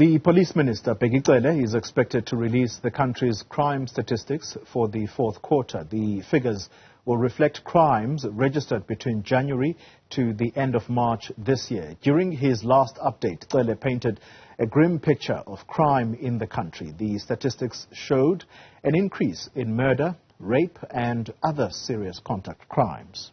The Police Minister, Bheki Cele, is expected to release the country's crime statistics for the fourth quarter. The figures will reflect crimes registered between January to the end of March this year. During his last update, Cele painted a grim picture of crime in the country. The statistics showed an increase in murder, rape and other serious contact crimes.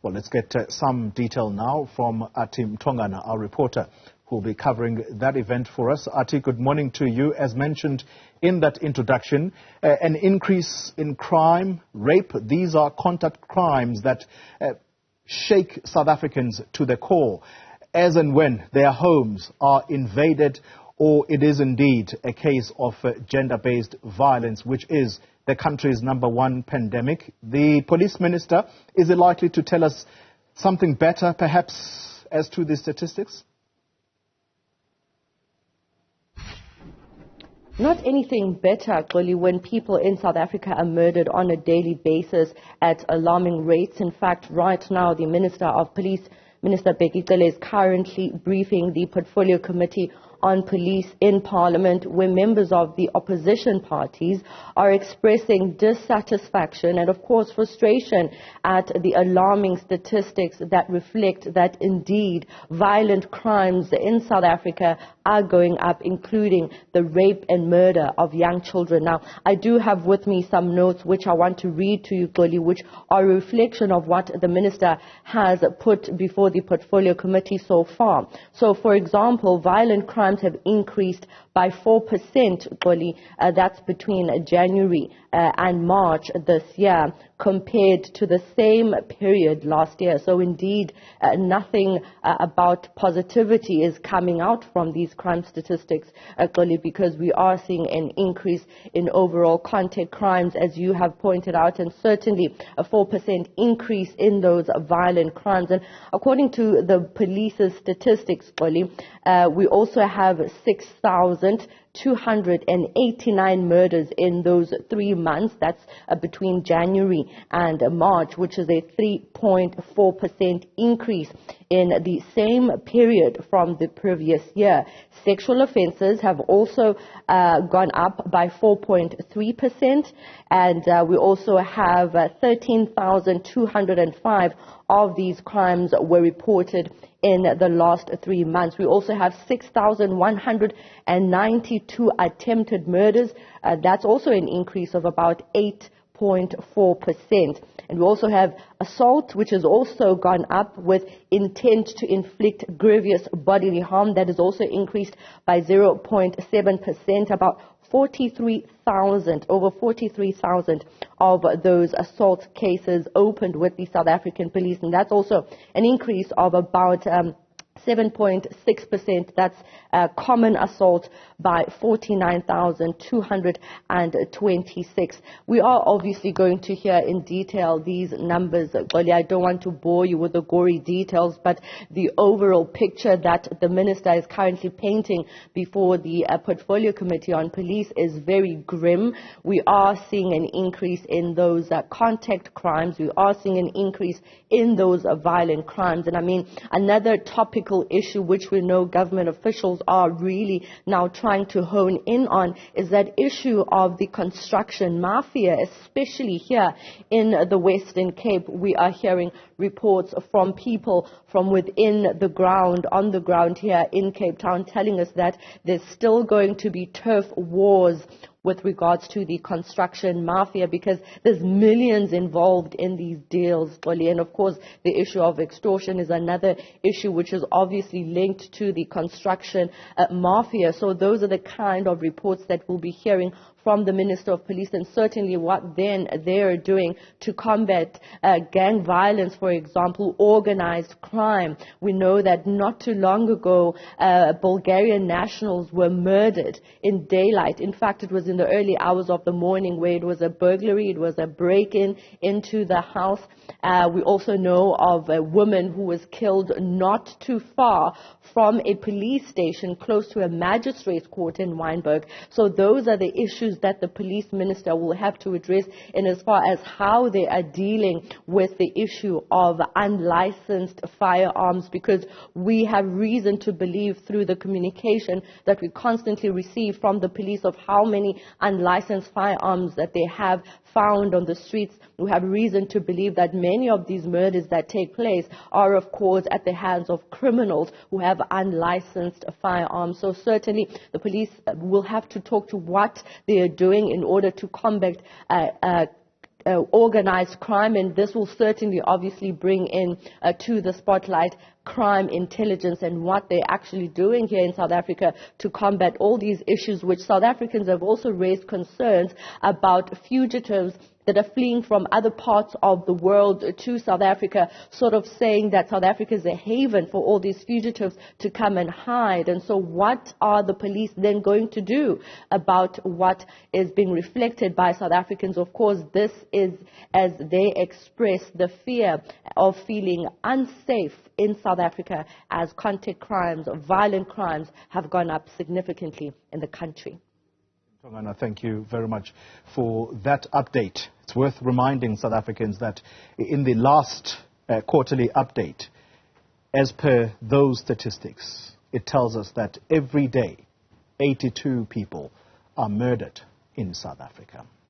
Well, let's get some detail now from Athi Mtongana, our reporter, who will be covering that event for us. Athi, good morning to you. As mentioned in that introduction, an increase in crime, rape, these are contact crimes that shake South Africans to the core, as and when their homes are invaded, or it is indeed a case of gender-based violence, which is the country's #1 pandemic. The police minister, is it likely to tell us something better, perhaps, as to the statistics? Not anything better, actually, when people in South Africa are murdered on a daily basis at alarming rates. In fact, right now, the Minister of Police, Minister Bheki Cele, is currently briefing the Portfolio Committee on Police in Parliament, where members of the opposition parties are expressing dissatisfaction and, of course, frustration at the alarming statistics that reflect that indeed violent crimes in South Africa are going up, including the rape and murder of young children. Now, I do have with me some notes which I want to read to you, Goli, which are a reflection of what the Minister has put before the Portfolio Committee so far. So, for example, violent crimes have increased by 4%, Goli, that's between January and March this year, compared to the same period last year. So indeed, nothing about positivity is coming out from these crime statistics, Goli, because we are seeing an increase in overall contact crimes, as you have pointed out, and certainly a 4% increase in those violent crimes. And according to the police's statistics, Goli, we also have 6,289 murders in those 3 months. That's between January and March, which is a 3.4% increase in the same period from the previous year. Sexual offences have also gone up by 4.3%, and we also have 13,205 of these crimes were reported in the last 3 months. We also have 6,192 attempted murders. That's also an increase of about 8.4%. And we also have assault, which has also gone up, with intent to inflict grievous bodily harm. That has also increased by 0.7%, about 43,000, over 43,000 of those assault cases opened with the South African police. And that's also an increase of about 7.6%. That's common assault by 49,226. We are obviously going to hear in detail these numbers, Goli. I don't want to bore you with the gory details, but the overall picture that the Minister is currently painting before the Portfolio Committee on Police is very grim. We are seeing an increase in those contact crimes. We are seeing an increase in those violent crimes. And I mean, another topical issue which we know government officials are really now trying to hone in on is that issue of the construction mafia, especially here in the Western Cape. We are hearing reports from people from within the ground, on the ground here in Cape Town, telling us that there's still going to be turf wars with regards to the construction mafia, because there's millions involved in these deals, Goli. And of course, the issue of extortion is another issue which is obviously linked to the construction mafia. So those are the kind of reports that we'll be hearing from the Minister of Police, and certainly what then they're doing to combat gang violence, for example, organized crime. We know that not too long ago, Bulgarian nationals were murdered in daylight. In fact, it was in the early hours of the morning, where it was a burglary, it was a break-in into the house. We also know of a woman who was killed not too far from a police station close to a magistrate's court in Wynberg. So those are the issues issues that the police minister will have to address in as far as how they are dealing with the issue of unlicensed firearms, because we have reason to believe through the communication that we constantly receive from the police of how many unlicensed firearms that they have found on the streets. We have reason to believe that many of these murders that take place are, of course, at the hands of criminals who have unlicensed firearms. So certainly the police will have to talk to what they are doing in order to combat organized crime, and this will certainly obviously bring in to the spotlight crime intelligence and what they're actually doing here in South Africa to combat all these issues, which South Africans have also raised concerns about fugitives that are fleeing from other parts of the world to South Africa, sort of saying that South Africa is a haven for all these fugitives to come and hide. And so what are the police then going to do about what is being reflected by South Africans? Of course, this is as they express the fear of feeling unsafe in South Africa as contact crimes, violent crimes have gone up significantly in the country. Mtongana, thank you very much for that update. It's worth reminding South Africans that in the last quarterly update, as per those statistics, it tells us that every day 82 people are murdered in South Africa.